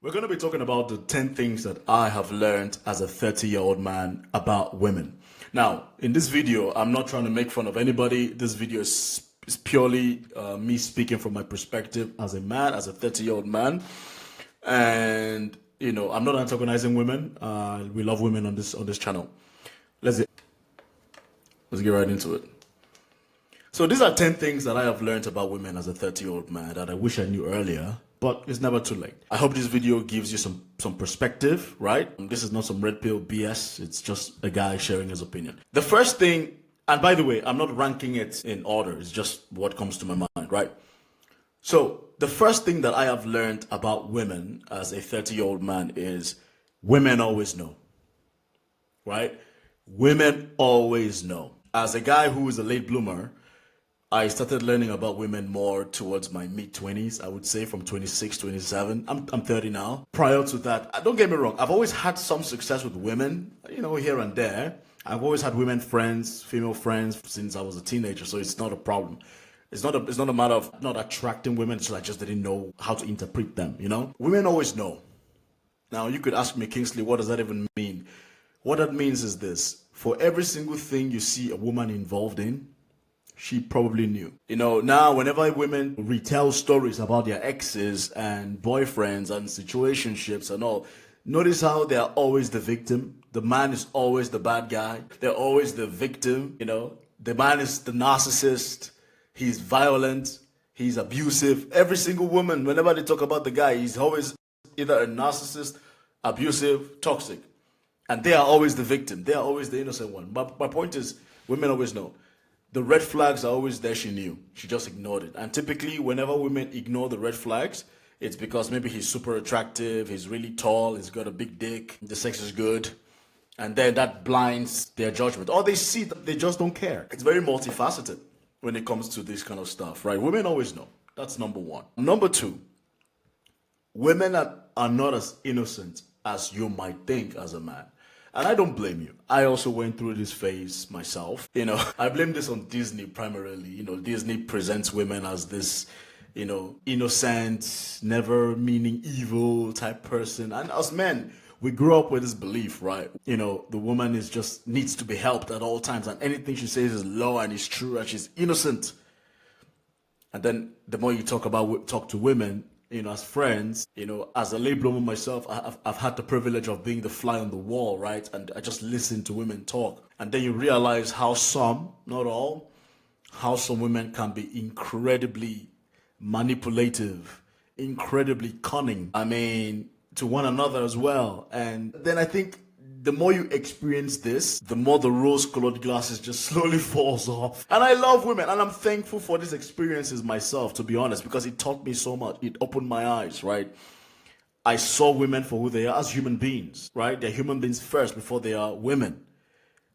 We're going to be talking about the 10 things that I have learned as a 30-year-old man about women. Now, in this video, I'm not trying to make fun of anybody. This video is purely me speaking from my perspective as a man, as a 30-year-old man. And, you know, I'm not antagonizing women. We love women on this channel. Let's get right into it. So these are 10 things that I have learned about women as a 30-year-old man that I wish I knew earlier, but it's never too late. I hope this video gives you some perspective, right? This is not some red pill BS. It's just a guy sharing his opinion. The first thing, and by the way, I'm not ranking it in order. It's just what comes to my mind, right? So the first thing that I have learned about women as a 30-year-old man is women always know, right? Women always know. As a guy who is a late bloomer, I started learning about women more towards my mid-20s, I would say from 26, 27. I'm 30 now. Prior to that, don't get me wrong, I've always had some success with women, you know, here and there. I've always had women friends, female friends since I was a teenager, so it's not a problem. It's not a matter of not attracting women, so I just didn't know how to interpret them, you know? Women always know. Now, you could ask me, Kingsley, what does that even mean? What that means is this. For every single thing you see a woman involved in, she probably knew. You know, now whenever women retell stories about their exes and boyfriends and situationships and all, notice how they are always the victim. The man is always the bad guy. They're always the victim, you know. The man is the narcissist. He's violent. He's abusive. Every single woman, whenever they talk about the guy, he's always either a narcissist, abusive, toxic. And they are always the victim. They are always the innocent one. But my point is, women always know. The red flags are always there, she knew. She just ignored it. And typically, whenever women ignore the red flags, it's because maybe he's super attractive, he's really tall, he's got a big dick, the sex is good. And then that blinds their judgment. Or they see that they just don't care. It's very multifaceted when it comes to this kind of stuff, right? Women always know. That's number one. Number two, women are not as innocent as you might think as a man. And I don't blame you. I also went through this phase myself. You know, I blame this on Disney primarily. You know, Disney presents women as this, you know, innocent, never meaning evil type person. And as men, we grew up with this belief, right? You know, the woman is just needs to be helped at all times. And anything she says is law and is true and she's innocent. And then the more you talk to women, you know, as friends, you know, as a late bloomer myself, I've had the privilege of being the fly on the wall, right? And I just listen to women talk. And then you realize how some, not all, how some women can be incredibly manipulative, incredibly cunning. I mean, to one another as well. And then I think the more you experience this, the more the rose-colored glasses just slowly falls off. And I love women, and I'm thankful for these experiences myself, to be honest, because it taught me so much. It opened my eyes, right? I saw women for who they are as human beings, right? They're human beings first before they are women.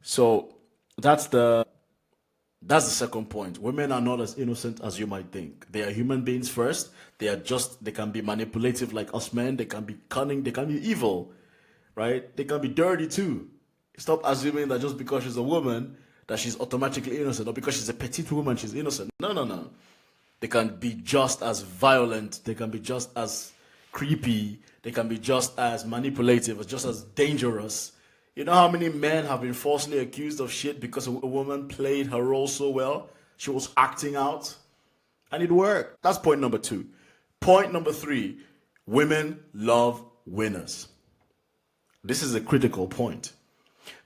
So that's the second point. Women are not as innocent as you might think. They are human beings first. They can be manipulative like us men. They can be cunning. They can be evil. Right? They can be dirty too. Stop assuming that just because she's a woman, that she's automatically innocent, or because she's a petite woman, she's innocent. No. They can be just as violent. They can be just as creepy. They can be just as manipulative, just as dangerous. You know how many men have been falsely accused of shit because a woman played her role so well? She was acting out, and it worked. That's point number two. Point number three, women love winners. This is a critical point.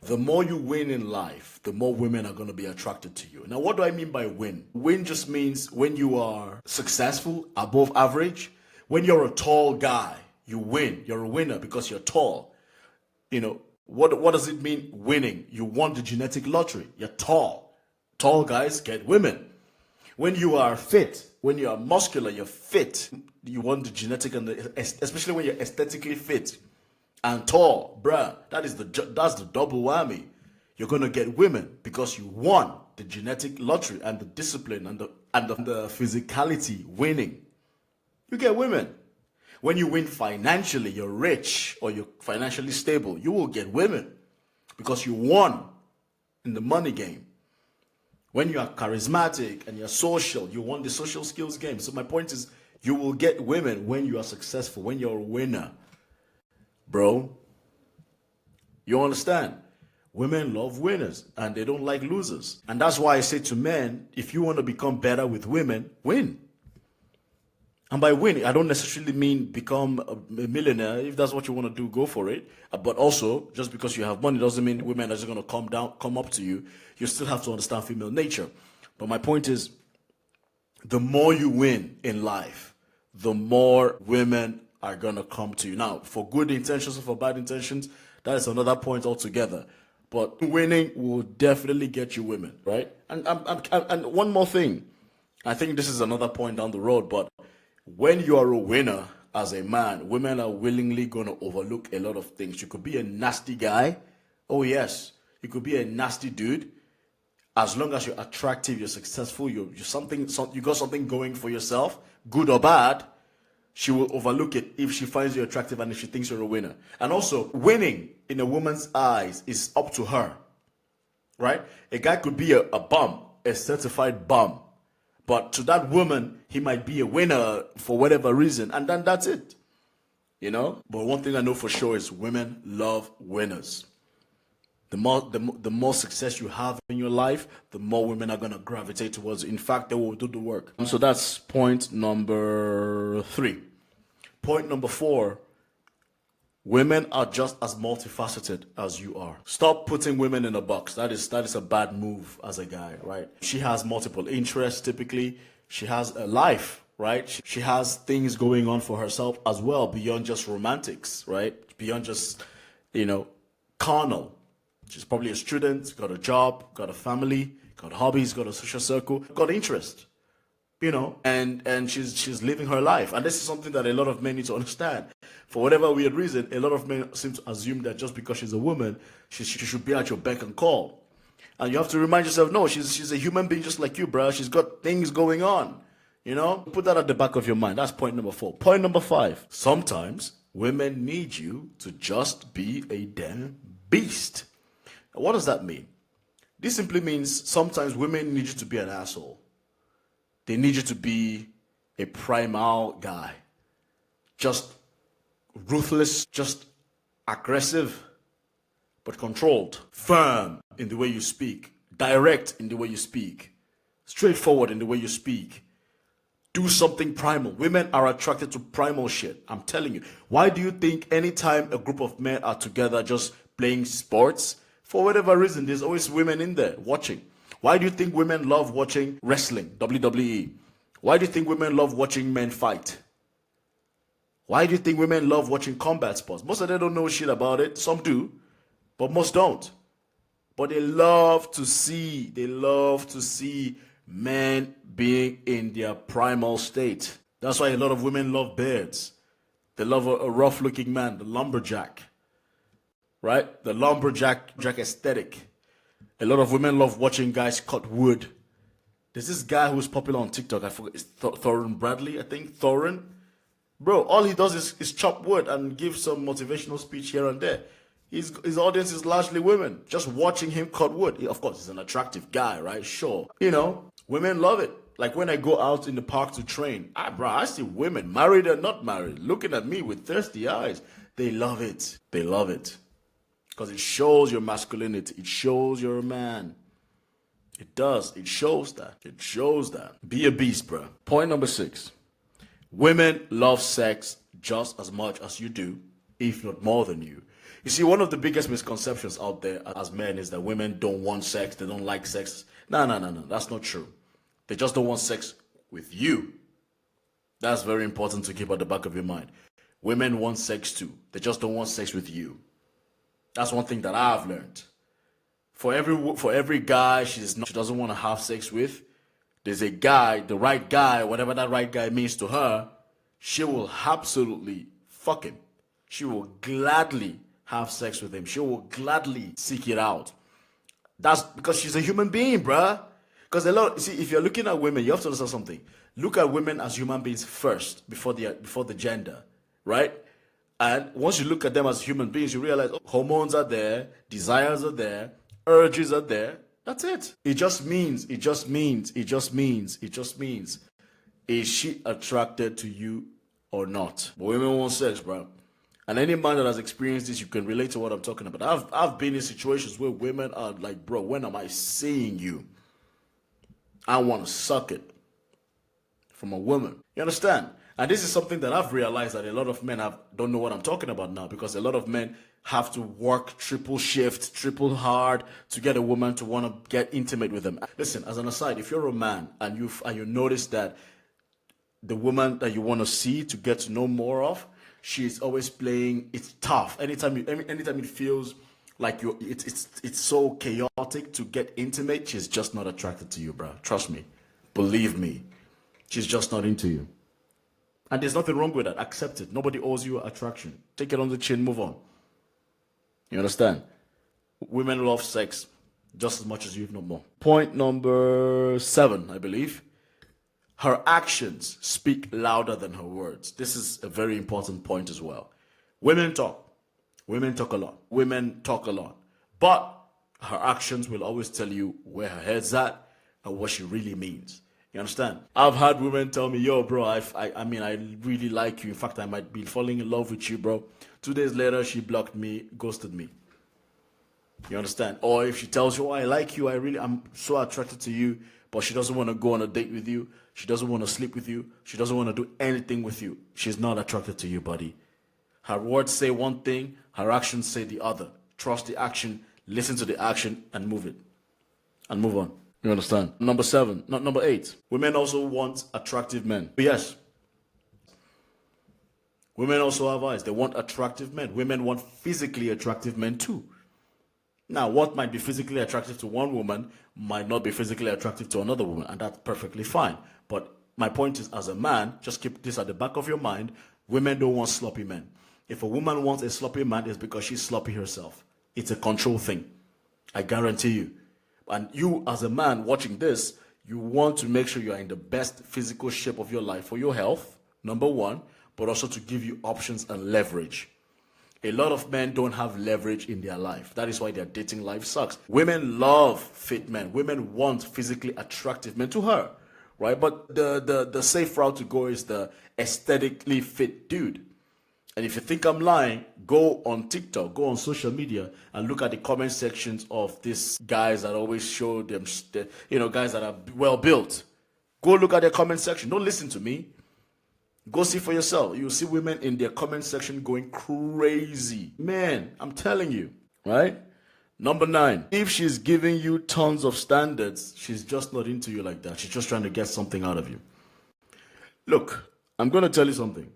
The more you win in life, the more women are going to be attracted to you. Now, what do I mean by win? Win just means when you are successful, above average. When you're a tall guy, you win. You're a winner because you're tall. You know, what does it mean winning? You won the genetic lottery. You're tall. Tall guys get women. When you are fit, when you are muscular, you're fit. You won the genetic, and especially when you're aesthetically fit and tall, bruh, that's the double whammy. You're gonna get women because you won the genetic lottery and the discipline and the physicality winning. You get women. When you win financially, you're rich or you're financially stable, you will get women because you won in the money game. When you are charismatic and you're social, you won the social skills game. So my point is, you will get women when you are successful, when you're a winner. bro. You understand? Women love winners and they don't like losers. And that's why I say to men, if you want to become better with women, win. And by win, I don't necessarily mean become a millionaire. If that's what you want to do, go for it. But also, just because you have money doesn't mean women are just going to come up to you. You still have to understand female nature. But my point is, the more you win in life, the more women are going to come to you. Now, for good intentions or for bad intentions, that is another point altogether. But winning will definitely get you women, right? And one more thing. I think this is another point down the road, but when you are a winner as a man, women are willingly going to overlook a lot of things. You could be a nasty guy. Oh, yes. You could be a nasty dude. As long as you're attractive, you're successful, you got something going for yourself, good or bad, she will overlook it if she finds you attractive and if she thinks you're a winner. And also, winning in a woman's eyes is up to her, right? A guy could be a bum, a certified bum. But to that woman, he might be a winner for whatever reason, and then that's it. You know? But one thing I know for sure is women love winners. The more success you have in your life, the more women are going to gravitate towards you. In fact, they will do the work. So that's point number 3. Point number 4, women are just as multifaceted as you are. Stop putting women in a box. That is a bad move as a guy, right? She has multiple interests typically. She has a life, right? She has things going on for herself as well beyond just romantics, right? Beyond just, carnal. She's probably a student, got a job, got a family, got hobbies, got a social circle, got interest, and she's living her life. And this is something that a lot of men need to understand. For whatever weird reason, a lot of men seem to assume that just because she's a woman, she should be at your beck and call. And you have to remind yourself, no, she's a human being just like you, bro. She's got things going on, Put that at the back of your mind. That's point number 4. Point number 5, sometimes women need you to just be a damn beast. What does that mean? This simply means sometimes women need you to be an asshole. They need you to be a primal guy. Just ruthless, just aggressive, but controlled. Firm in the way you speak. Direct in the way you speak. Straightforward in the way you speak. Do something primal. Women are attracted to primal shit. I'm telling you. Why do you think anytime a group of men are together just playing sports, for whatever reason, there's always women in there watching? Why do you think women love watching wrestling, WWE? Why do you think women love watching men fight? Why do you think women love watching combat sports? Most of them don't know shit about it. Some do, but most don't. But they love to see men being in their primal state. That's why a lot of women love beards. They love a rough-looking man, the lumberjack. Right? The lumberjack aesthetic. A lot of women love watching guys cut wood. There's this guy who's popular on TikTok. I forget. It's Thorin Bradley, I think. Thorin. Bro, all he does is chop wood and give some motivational speech here and there. His audience is largely women. Just watching him cut wood. Of course, he's an attractive guy, right? Sure. Women love it. Like when I go out in the park to train. I see women, married or not married, looking at me with thirsty eyes. They love it. They love it. Because it shows your masculinity. It shows you're a man. It does. It shows that. It shows that. Be a beast, bro. Point number 6. Women love sex just as much as you do, if not more than you. You see, one of the biggest misconceptions out there as men is that women don't want sex. They don't like sex. No. That's not true. They just don't want sex with you. That's very important to keep at the back of your mind. Women want sex too. They just don't want sex with you. That's one thing that I've learned. For every guy she doesn't want to have sex with, there's a guy, the right guy, whatever that right guy means to her, she will absolutely fuck him. She will gladly have sex with him. She will gladly seek it out. That's because she's a human being, bruh. Because if you're looking at women, you have to understand something. Look at women as human beings first, before the gender, right? And once you look at them as human beings, you realize hormones are there, desires are there, urges are there. That's it. It just means, is she attracted to you or not? But women want sex, bro. And any man that has experienced this, you can relate to what I'm talking about. I've been in situations where women are like, bro, when am I seeing you? I want to suck it from a woman. You understand? And this is something that I've realized that a lot of men don't know what I'm talking about now, because a lot of men have to work triple shift, triple hard to get a woman to want to get intimate with them. Listen, as an aside, if you're a man and you notice that the woman that you want to see to get to know more of, she's always playing it's tough. Anytime it feels like it's so chaotic to get intimate, she's just not attracted to you, bro. Trust me. Believe me. She's just not into you. And there's nothing wrong with that. Accept it. Nobody owes you attraction. Take it on the chin, move on. You understand? Women love sex just as much as you, if not more. Point number 7, I believe. Her actions speak louder than her words. This is a very important point as well. Women talk. Women talk a lot. Women talk a lot. But her actions will always tell you where her head's at and what she really means. You understand? I've had women tell me, yo, bro, I mean, I really like you. In fact, I might be falling in love with you, bro. 2 days later, she blocked me, ghosted me. You understand? Or if she tells you, oh, I like you, I'm so attracted to you, but she doesn't want to go on a date with you. She doesn't want to sleep with you. She doesn't want to do anything with you. She's not attracted to you, buddy. Her words say one thing, her actions say the other. Trust the action, listen to the action, and move it. And move on. You understand? Number 7, not number 8. Women also want attractive men. Yes. Women also have eyes. They want attractive men. Women want physically attractive men too. Now, what might be physically attractive to one woman might not be physically attractive to another woman, and that's perfectly fine. But my point is, as a man, just keep this at the back of your mind, women don't want sloppy men. If a woman wants a sloppy man, it's because she's sloppy herself. It's a control thing. I guarantee you. And you, as a man watching this, you want to make sure you are in the best physical shape of your life for your health, number 1, but also to give you options and leverage. A lot of men don't have leverage in their life. That is why their dating life sucks. Women love fit men. Women want physically attractive men to her, right? But the safe route to go is the aesthetically fit dude. And if you think I'm lying, go on TikTok, go on social media, and look at the comment sections of these guys that always show them, guys that are well built. Go look at their comment section. Don't listen to me. Go see for yourself. You'll see women in their comment section going crazy. Man, I'm telling you, right? Number 9, if she's giving you tons of standards, she's just not into you like that. She's just trying to get something out of you. Look, I'm going to tell you something.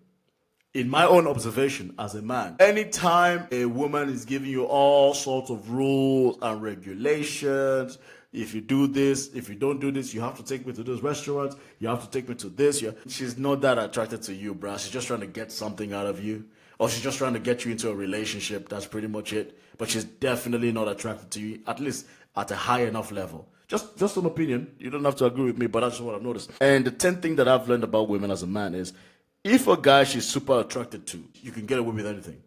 In my own observation as a man, anytime a woman is giving you all sorts of rules and regulations, if you do this, if you don't do this, you have to take me to this restaurant, you have to take me to this. She's not that attracted to you, bruh. She's just trying to get something out of you. Or she's just trying to get you into a relationship. That's pretty much it. But she's definitely not attracted to you, at least at a high enough level. Just an opinion. You don't have to agree with me, but that's what I've noticed. And the 10th thing that I've learned about women as a man is, if a guy she's super attracted to, you can get away with anything.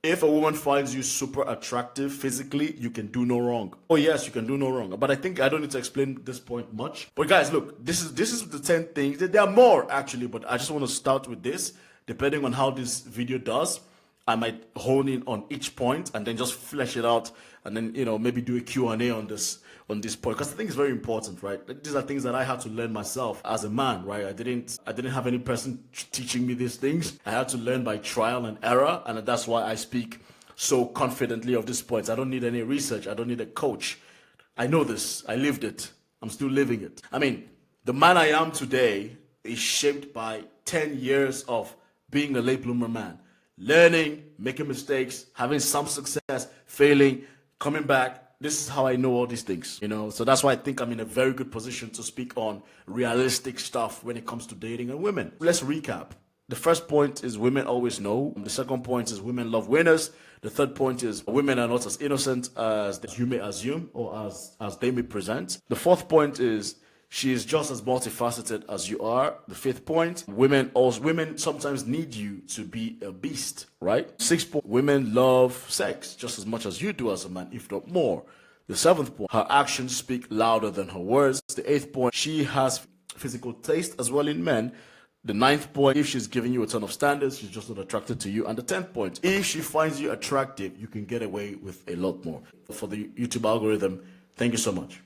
If a woman finds you super attractive physically, you can do no wrong. Oh yes, you can do no wrong. But I think I don't need to explain this point much. But guys, look, this is the 10 things. There are more actually, but I just want to start with this. Depending on how this video does, I might hone in on each point and then just flesh it out, and then maybe do a Q&A on this point, because I think it's very important, right? These are things that I had to learn myself as a man, right? I didn't have any person teaching me these things. I had to learn by trial and error, and that's why I speak so confidently of these points. I don't need any research. I don't need a coach. I know this. I lived it. I'm still living it. I mean, the man I am today is shaped by 10 years of being a late bloomer man. Learning, making mistakes, having some success, failing, coming back. This is how I know all these things, So that's why I think I'm in a very good position to speak on realistic stuff when it comes to dating and women. Let's recap. The first point is women always know. The second point is women love winners. The third point is women are not as innocent as you may assume or as they may present. The fourth point is she is just as multifaceted as you are. The fifth point, women sometimes need you to be a beast, right? Sixth point, women love sex just as much as you do as a man, if not more. The seventh point, her actions speak louder than her words. The eighth point, she has physical taste as well in men, The 9th point, if she's giving you a ton of standards, she's just not attracted to you. And the 10th point, if she finds you attractive, you can get away with a lot more. For the YouTube algorithm, thank you so much.